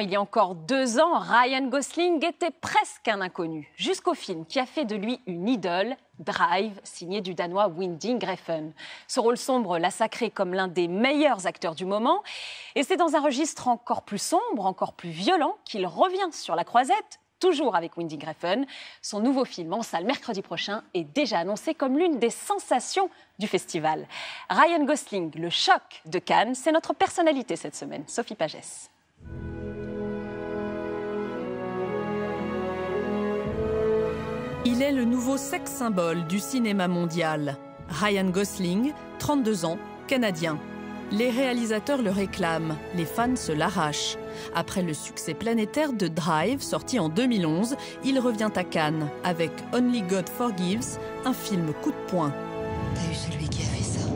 Il y a encore 2 ans, Ryan Gosling était presque un inconnu, jusqu'au film qui a fait de lui une idole, Drive, signé du Danois Winding Refn. Ce rôle sombre l'a sacré comme l'un des meilleurs acteurs du moment. Et c'est dans un registre encore plus sombre, encore plus violent, qu'il revient sur la croisette, toujours avec Winding Refn. Son nouveau film en salle mercredi prochain est déjà annoncé comme l'une des sensations du festival. Ryan Gosling, le choc de Cannes, c'est notre personnalité cette semaine, Sophie Pagès. Il est le nouveau sex symbole du cinéma mondial. Ryan Gosling, 32 ans, canadien. Les réalisateurs le réclament, les fans se l'arrachent. Après le succès planétaire de Drive, sorti en 2011, il revient à Cannes avec Only God Forgives, un film coup de poing. T'as eu celui qui a fait ça?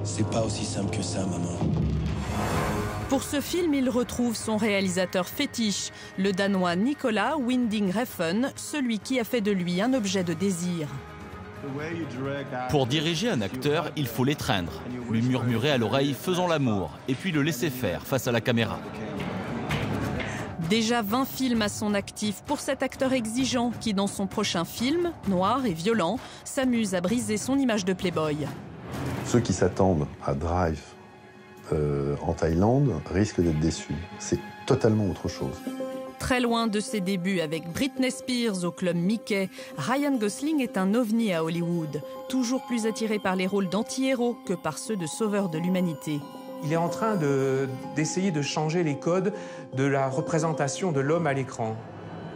C'est pas aussi simple que ça, maman. Pour ce film, il retrouve son réalisateur fétiche, le Danois Nicolas Winding Refn, celui qui a fait de lui un objet de désir. Pour diriger un acteur, il faut l'étreindre, lui murmurer à l'oreille « faisons l'amour » et puis le laisser faire face à la caméra. Déjà 20 films à son actif pour cet acteur exigeant qui, dans son prochain film, noir et violent, s'amuse à briser son image de playboy. Ceux qui s'attendent à Drive en Thaïlande risquent d'être déçus. C'est totalement autre chose. Très loin de ses débuts avec Britney Spears au club Mickey, Ryan Gosling est un ovni à Hollywood, toujours plus attiré par les rôles d'anti-héros que par ceux de sauveurs de l'humanité. Il est en train d'essayer de changer les codes de la représentation de l'homme à l'écran.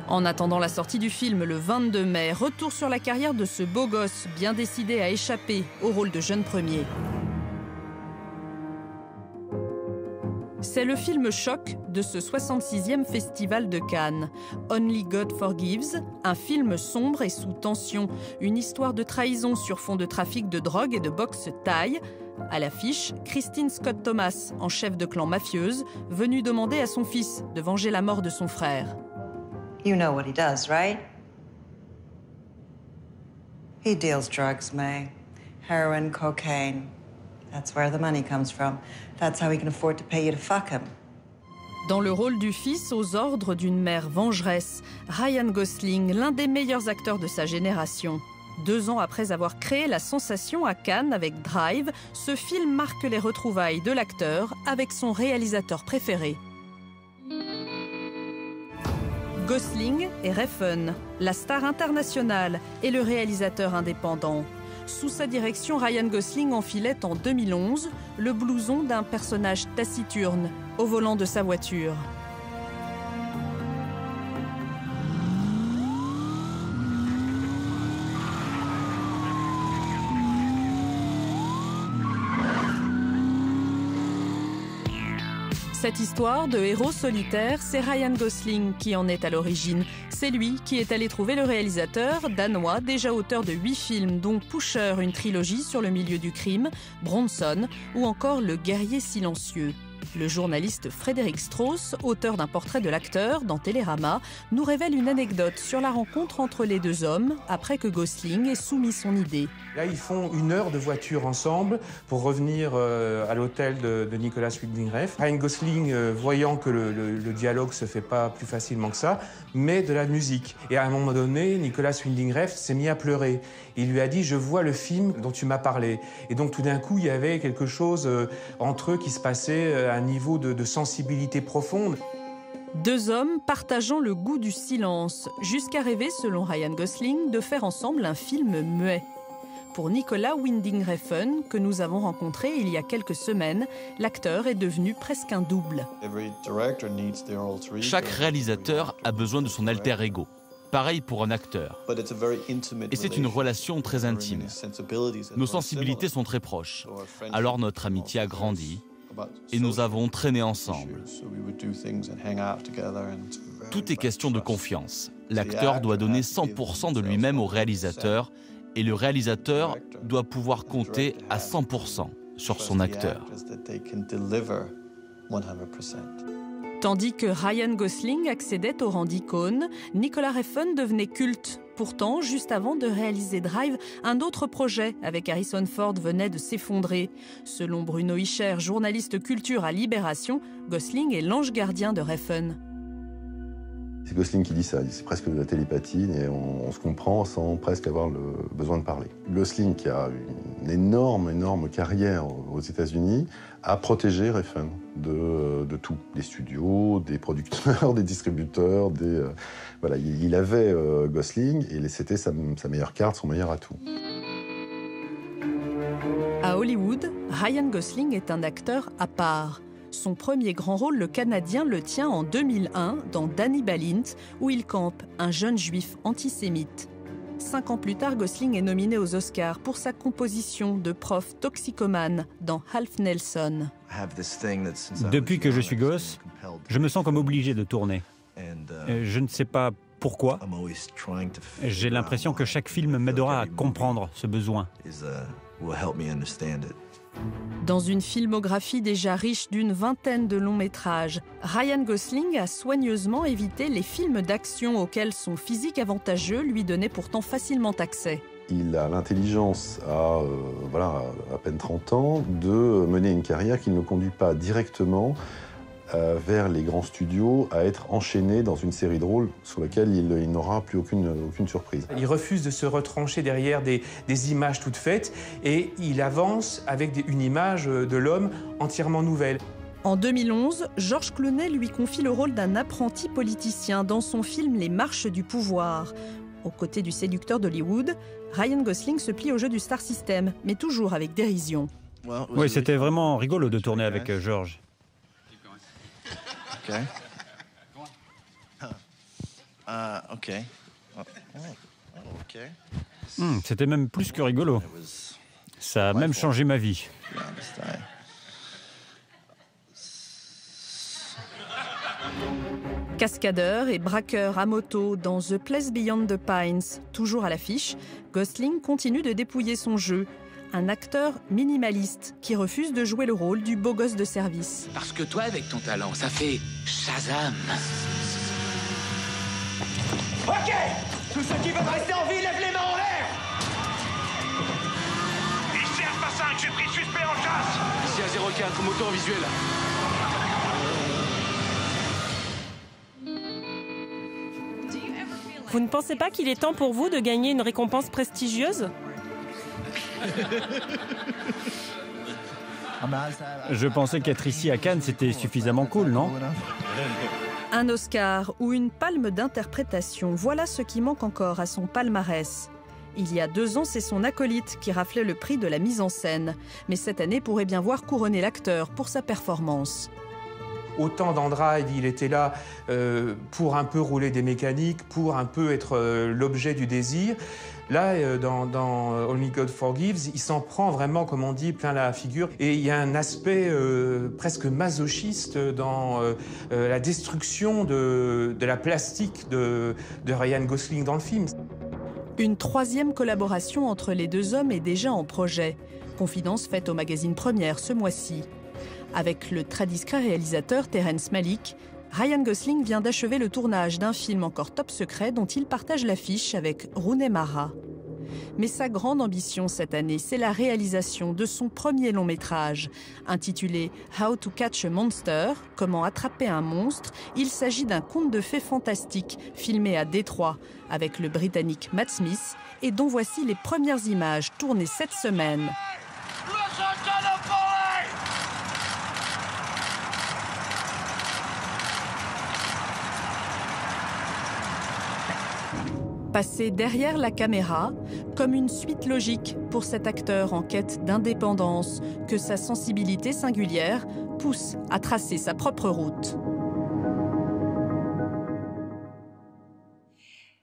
En attendant la sortie du film le 22 mai, retour sur la carrière de ce beau gosse bien décidé à échapper au rôle de jeune premier. C'est le film choc de ce 66e festival de Cannes. Only God Forgives, un film sombre et sous tension, une histoire de trahison sur fond de trafic de drogue et de boxe thaï. À l'affiche, Christine Scott Thomas, en chef de clan mafieuse, venue demander à son fils de venger la mort de son frère. You know what he does, right? He deals drugs, May. Heroin, cocaine. That's where the money comes from. That's how he can afford to pay you to fuck him. Dans le rôle du fils aux ordres d'une mère vengeresse, Ryan Gosling, l'un des meilleurs acteurs de sa génération. 2 ans après avoir créé la sensation à Cannes avec Drive, ce film marque les retrouvailles de l'acteur avec son réalisateur préféré. Gosling et Refn, la star internationale et le réalisateur indépendant. Sous sa direction, Ryan Gosling enfilait en 2011 le blouson d'un personnage taciturne au volant de sa voiture. Cette histoire de héros solitaire, c'est Ryan Gosling qui en est à l'origine. C'est lui qui est allé trouver le réalisateur danois, déjà auteur de 8 films, dont Pusher, une trilogie sur le milieu du crime, Bronson ou encore Le guerrier silencieux. Le journaliste Frédéric Strauss, auteur d'un portrait de l'acteur dans Télérama, nous révèle une anecdote sur la rencontre entre les 2 hommes après que Gosling ait soumis son idée. Là, ils font 1 heure de voiture ensemble pour revenir à l'hôtel de Nicolas Winding Refn. Ryan Gosling, voyant que le dialogue se fait pas plus facilement que ça, met de la musique. Et à un moment donné, Nicolas Winding Refn s'est mis à pleurer. Il lui a dit « Je vois le film dont tu m'as parlé ». Et donc tout d'un coup, il y avait quelque chose entre eux qui se passait à un niveau de sensibilité profonde. 2 hommes partageant le goût du silence, jusqu'à rêver, selon Ryan Gosling, de faire ensemble un film muet. Pour Nicolas Winding Refn, que nous avons rencontré il y a quelques semaines, l'acteur est devenu presque un double. Chaque réalisateur a besoin de son alter ego. Pareil pour un acteur. Et c'est une relation très intime. Nos sensibilités sont très proches. Alors notre amitié a grandi et nous avons traîné ensemble. Tout est question de confiance. L'acteur doit donner 100% de lui-même au réalisateur et le réalisateur doit pouvoir compter à 100% sur son acteur. Tandis que Ryan Gosling accédait au rang d'icône, Nicolas Refn devenait culte Pourtant, juste avant de réaliser Drive, un autre projet avec Harrison Ford venait de s'effondrer. Selon Bruno Hischer, journaliste culture à Libération, Gosling est l'ange gardien de Refn. C'est Gosling qui dit ça, c'est presque de la télépathie et on se comprend sans presque avoir le besoin de parler. Gosling, qui a une énorme carrière aux États-Unis, a protégé Refn de tout, des studios, des producteurs, des distributeurs, voilà, il avait Gosling et c'était sa meilleure carte, son meilleur atout. À Hollywood, Ryan Gosling est un acteur à part. Son premier grand rôle, le Canadien, le tient en 2001 dans Danny Balint, où il campe un jeune juif antisémite. 5 ans plus tard, Gosling est nominé aux Oscars pour sa composition de prof toxicomane dans Half Nelson. Depuis que je suis gosse, je me sens comme obligé de tourner. Je ne sais pas pourquoi. J'ai l'impression que chaque film m'aidera à comprendre ce besoin. Dans une filmographie déjà riche d'une vingtaine de longs métrages, Ryan Gosling a soigneusement évité les films d'action auxquels son physique avantageux lui donnait pourtant facilement accès. Il a l'intelligence, à peine 30 ans, de mener une carrière qui ne le conduit pas directement vers les grands studios, à être enchaîné dans une série de rôles sur laquelle il n'aura plus aucune surprise. Il refuse de se retrancher derrière des images toutes faites et il avance avec une image de l'homme entièrement nouvelle. En 2011, George Clooney lui confie le rôle d'un apprenti politicien dans son film Les Marches du pouvoir. Aux côtés du séducteur d'Hollywood, Ryan Gosling se plie au jeu du star system, mais toujours avec dérision. Oui, c'était vraiment rigolo de tourner avec George. C'était même plus que rigolo. Ça a même changé ma vie. Cascadeur et braqueur à moto dans The Place Beyond the Pines, toujours à l'affiche, Gosling continue de dépouiller son jeu. Un acteur minimaliste qui refuse de jouer le rôle du beau gosse de service. Parce que toi, avec ton talent, ça fait Shazam. Ok! Tous ceux qui veulent rester en vie, lèvent les mains en l'air! Ici Alpha 5, j'ai pris suspect en chasse! Ici à 04, moto en visuel. Vous ne pensez pas qu'il est temps pour vous de gagner une récompense prestigieuse ? Je pensais qu'être ici à Cannes, c'était suffisamment cool, non ? Un Oscar ou une palme d'interprétation, voilà ce qui manque encore à son palmarès. Il y a 2 ans, c'est son acolyte qui raflait le prix de la mise en scène. Mais cette année pourrait bien voir couronner l'acteur pour sa performance. Autant dans Drive, il était là pour un peu rouler des mécaniques, pour un peu être l'objet du désir. Là, dans Only God Forgives, il s'en prend vraiment, comme on dit, plein la figure. Et il y a un aspect presque masochiste dans la destruction de la plastique de Ryan Gosling dans le film. Une 3e collaboration entre les 2 hommes est déjà en projet. Confidence faite au magazine Première ce mois-ci. Avec le très discret réalisateur Terrence Malick, Ryan Gosling vient d'achever le tournage d'un film encore top secret dont il partage l'affiche avec Rooney Mara. Mais sa grande ambition cette année, c'est la réalisation de son premier long métrage. Intitulé « How to Catch a Monster », Comment attraper un monstre, il s'agit d'un conte de fées fantastique filmé à Détroit avec le Britannique Matt Smith et dont voici les premières images tournées cette semaine. Passer derrière la caméra, comme une suite logique pour cet acteur en quête d'indépendance, que sa sensibilité singulière pousse à tracer sa propre route.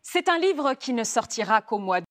C'est un livre qui ne sortira qu'au mois